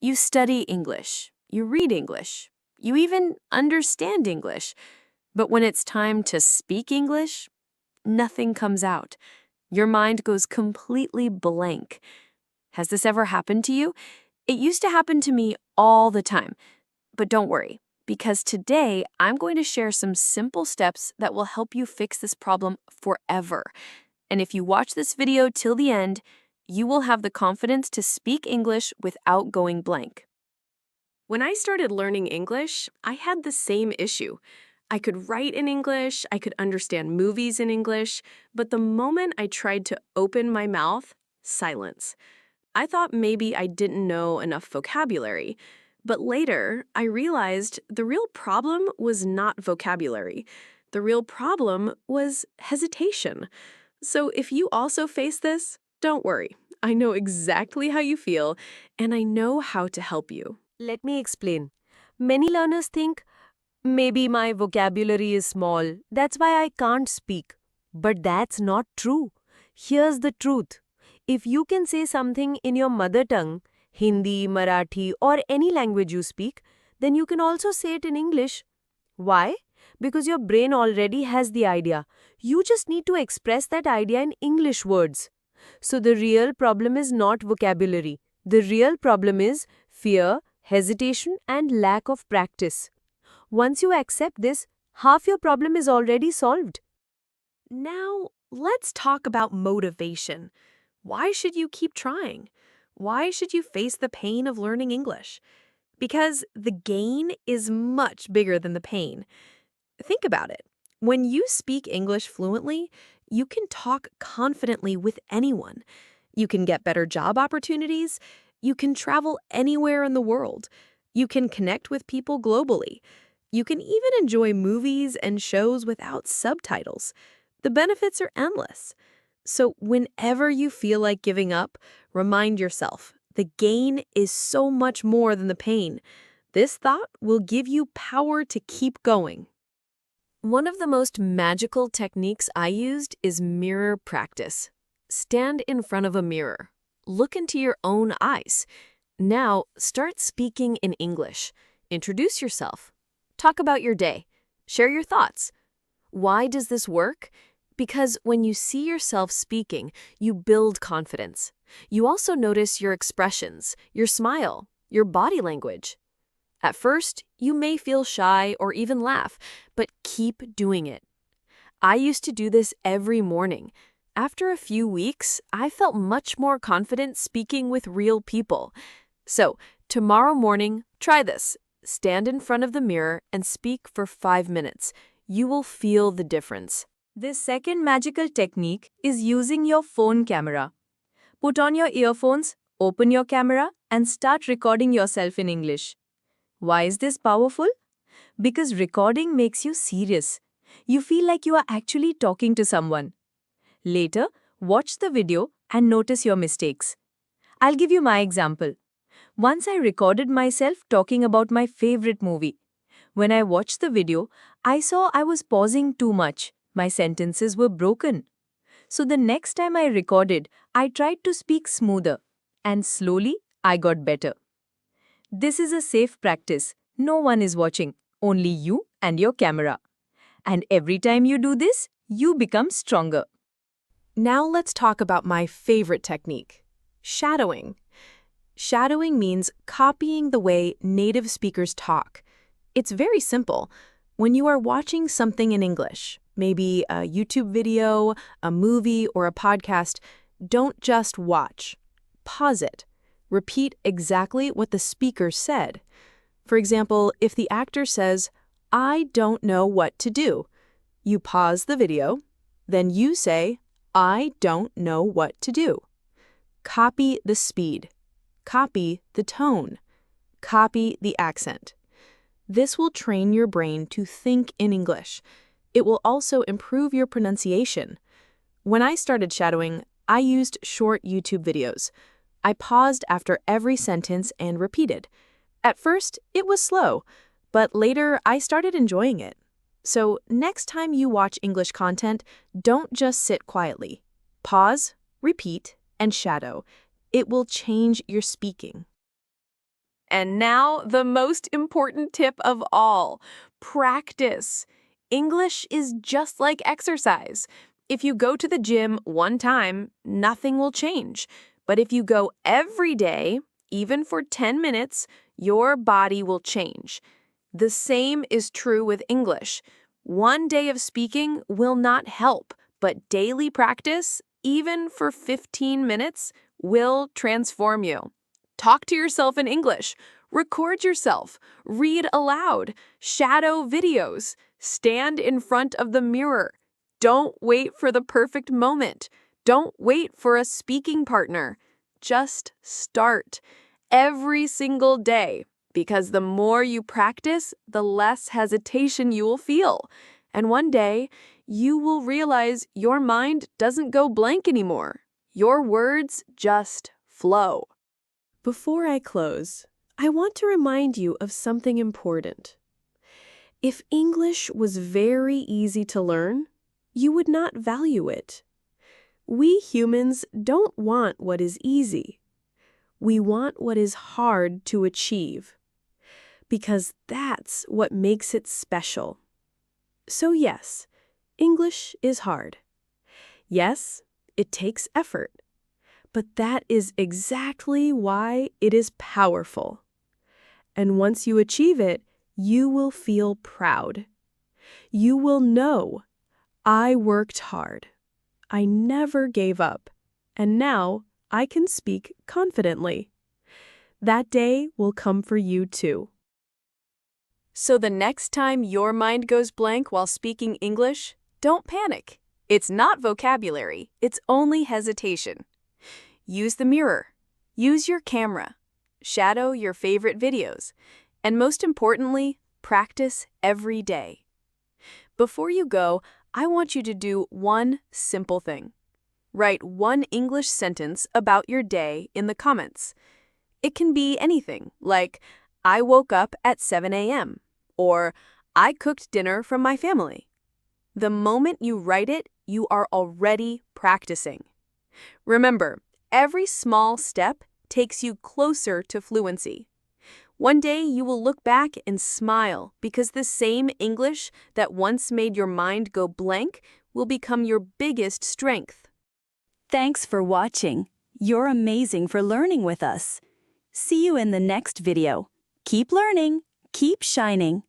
You study English, you read English, you even understand English. But when it's time to speak English, nothing comes out. Your mind goes completely blank. Has this ever happened to you? It used to happen to me all the time. But don't worry, because today I'm going to share some simple steps that will help you fix this problem forever. And if you watch this video till the end, you will have the confidence to speak English without going blank. When I started learning English, I had the same issue. I could write in English, I could understand movies in English, but the moment I tried to open my mouth, silence. I thought maybe I didn't know enough vocabulary. But later, I realized the real problem was not vocabulary. The real problem was hesitation. So if you also face this, don't worry. I know exactly how you feel, and I know how to help you. Let me explain. Many learners think, maybe my vocabulary is small, that's why I can't speak. But that's not true. Here's the truth. If you can say something in your mother tongue, Hindi, Marathi, or any language you speak, then you can also say it in English. Why? Because your brain already has the idea. You just need to express that idea in English words. So the real problem is not vocabulary. The real problem is fear, hesitation, and lack of practice. Once you accept this, half your problem is already solved. Now, let's talk about motivation. Why should you keep trying? Why should you face the pain of learning English? Because the gain is much bigger than the pain. Think about it. When you speak English fluently, you can talk confidently with anyone. You can get better job opportunities. You can travel anywhere in the world. You can connect with people globally. You can even enjoy movies and shows without subtitles. The benefits are endless. So whenever you feel like giving up, remind yourself, the gain is so much more than the pain. This thought will give you power to keep going. One of the most magical techniques I used is mirror practice. Stand in front of a mirror. Look into your own eyes. Now, start speaking in English. Introduce yourself. Talk about your day. Share your thoughts. Why does this work? Because when you see yourself speaking, you build confidence. You also notice your expressions, your smile, your body language. At first, you may feel shy or even laugh, but keep doing it. I used to do this every morning. After a few weeks, I felt much more confident speaking with real people. So, tomorrow morning, try this. Stand in front of the mirror and speak for 5 minutes. You will feel the difference. The second magical technique is using your phone camera. Put on your earphones, open your camera, and start recording yourself in English. Why is this powerful? Because recording makes you serious. You feel like you are actually talking to someone. Later, watch the video and notice your mistakes. I'll give you my example. Once I recorded myself talking about my favorite movie. When I watched the video, I saw I was pausing too much. My sentences were broken. So the next time I recorded, I tried to speak smoother. And slowly, I got better. This is a safe practice. No one is watching, only you and your camera. And every time you do this, you become stronger. Now let's talk about my favorite technique, shadowing. Shadowing means copying the way native speakers talk. It's very simple. When you are watching something in English, maybe a YouTube video, a movie, or a podcast, don't just watch. Pause it. Repeat exactly what the speaker said. For example, if the actor says, "I don't know what to do," you pause the video, then you say, "I don't know what to do." Copy the speed. Copy the tone. Copy the accent. This will train your brain to think in English. It will also improve your pronunciation. When I started shadowing, I used short YouTube videos. I paused after every sentence and repeated. At first, it was slow, but later I started enjoying it. So next time you watch English content, don't just sit quietly. Pause, repeat, and shadow. It will change your speaking. And now, the most important tip of all, practice. English is just like exercise. If you go to the gym one time, nothing will change. But if you go every day, even for 10 minutes, your body will change. The same is true with English. One day of speaking will not help, but daily practice, even for 15 minutes, will transform you. Talk to yourself in English. Record yourself. Read aloud. Shadow videos. Stand in front of the mirror. Don't wait for the perfect moment. Don't wait for a speaking partner. Just start every single day, because the more you practice, the less hesitation you will feel. And one day, you will realize your mind doesn't go blank anymore. Your words just flow. Before I close, I want to remind you of something important. If English was very easy to learn, you would not value it. We humans don't want what is easy. We want what is hard to achieve, because that's what makes it special. So yes, English is hard. Yes, it takes effort. But that is exactly why it is powerful. And once you achieve it, you will feel proud. You will know, I worked hard. I never gave up. And now I can speak confidently. That day will come for you too. So the next time your mind goes blank while speaking English, don't panic. It's not vocabulary, it's only hesitation. Use the mirror. Use your camera. Shadow your favorite videos. And most importantly, practice every day. Before you go, I want you to do one simple thing. Write one English sentence about your day in the comments. It can be anything, like, I woke up at 7 a.m., or I cooked dinner from my family. The moment you write it, you are already practicing. Remember, every small step takes you closer to fluency. One day you will look back and smile because the same English that once made your mind go blank will become your biggest strength. Thanks for watching. You're amazing for learning with us. See you in the next video. Keep learning, keep shining.